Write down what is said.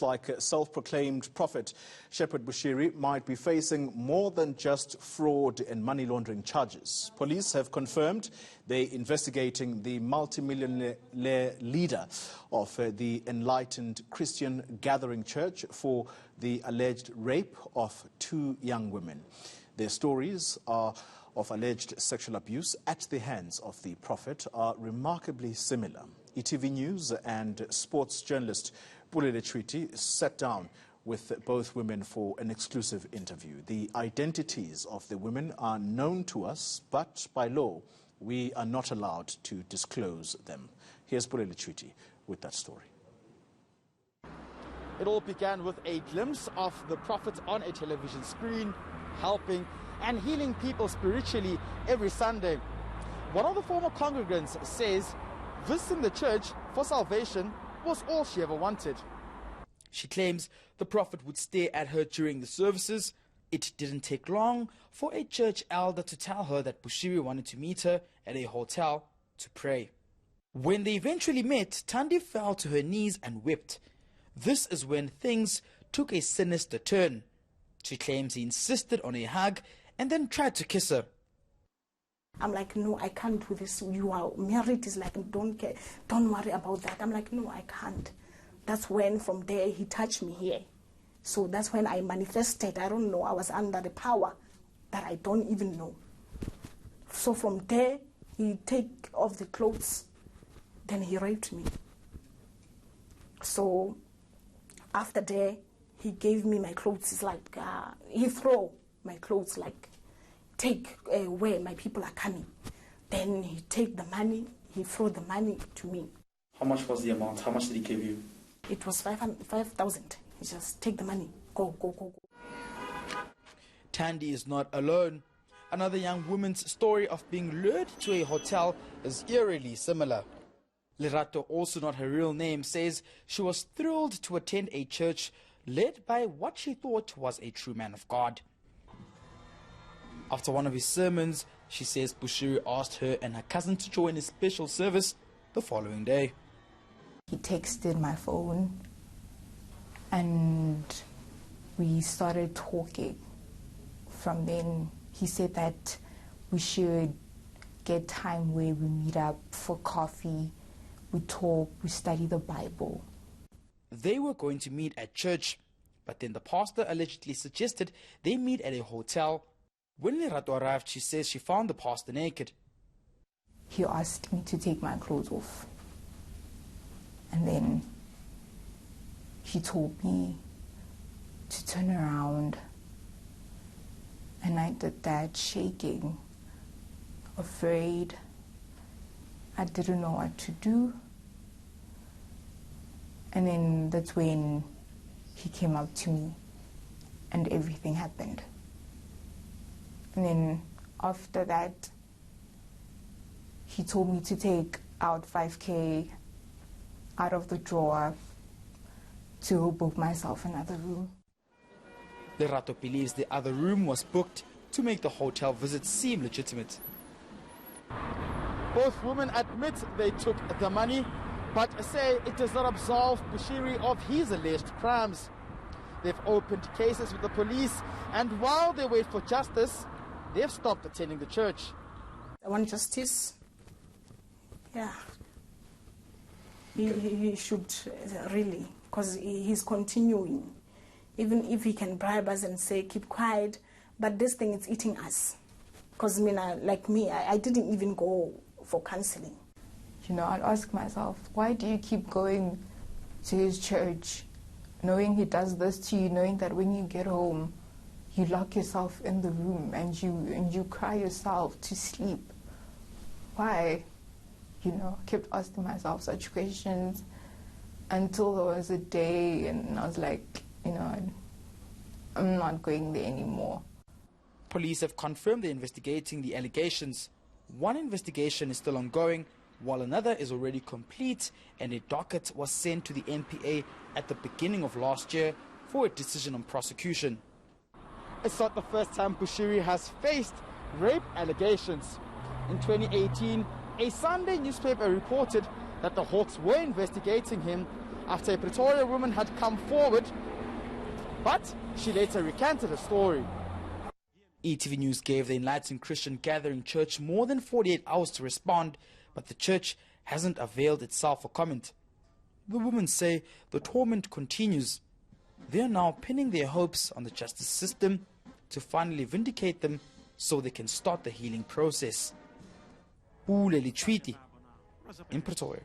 Like self-proclaimed prophet Shepherd Bushiri might be facing more than just fraud and money-laundering charges. Police have confirmed they're investigating the multi-millionaire leader of the Enlightened Christian Gathering church for the alleged rape of 2 young women. Their stories are of alleged sexual abuse at the hands of the prophet are remarkably similar. ETV News and sports journalist Pule Letshwiti sat down with both women for an exclusive interview. The identities of the women are known to us, but by law, we are not allowed to disclose them. Here's Pule Letshwiti with that story. It all began with a glimpse of the prophet on a television screen, helping and healing people spiritually every Sunday. One of the former congregants says visiting the church for salvation was all she ever wanted. She claims the prophet would stare at her during the services. It didn't take long for a church elder to tell her that Bushiri wanted to meet her at a hotel to pray. When they eventually met, Thandi fell to her knees and wept. This is when things took a sinister turn. She claims he insisted on a hug and then tried to kiss her. I'm like, no, I can't do this. You are married. He's like, don't worry about that. I'm like, no, I can't. That's when from there he touched me here. So that's when I manifested. I don't know. I was under the power that I don't even know. So from there, he take off the clothes. Then he raped me. So after that, he gave me my clothes. It's like, he throw my clothes like, take where my people are coming. Then he take the money, he throw the money to me. How much was the amount? How much did he give you? It was 5,000. He just take the money, go. Thandi is not alone. Another young woman's story of being lured to a hotel is eerily similar. Lerato, also not her real name, says she was thrilled to attend a church led by what she thought was a true man of God. After one of his sermons, she says Bushiri asked her and her cousin to join a special service the following day. He texted my phone and we started talking. From then, he said that we should get time where we meet up for coffee, we talk, we study the Bible. They were going to meet at church, but then the pastor allegedly suggested they meet at a hotel. When Lerato arrived, she says she found the pastor naked. He asked me to take my clothes off. And then he told me to turn around. And I did that, shaking, afraid. I didn't know what to do. And then that's when he came up to me and everything happened. And then after that, he told me to take out 5K out of the drawer to book myself another room. Lerato believes the other room was booked to make the hotel visit seem legitimate. Both women admit they took the money, but say it does not absolve Bushiri of his alleged crimes. They've opened cases with the police, and while they wait for justice, they've stopped attending the church. I want justice. Yeah. He should really, because he's continuing. Even if he can bribe us and say, keep quiet, but this thing is eating us. Because like me, I didn't even go for counseling. You know, I'd ask myself, why do you keep going to his church, knowing he does this to you, knowing that when you get home, you lock yourself in the room and you cry yourself to sleep? Why? You know, I kept asking myself such questions until there was a day and I was like, you know, I'm not going there anymore. Police have confirmed they're investigating the allegations. One investigation is still ongoing, while another is already complete, and a docket was sent to the NPA at the beginning of last year for a decision on prosecution. It's not the first time Bushiri has faced rape allegations. In 2018, a Sunday newspaper reported that the Hawks were investigating him after a Pretoria woman had come forward, but she later recanted her story. ETV News gave the Enlightened Christian Gathering church more than 48 hours to respond, but the church hasn't availed itself of comment. The women say the torment continues. They are now pinning their hopes on the justice system to finally vindicate them so they can start the healing process. Pule Letshwiti in Pretoria.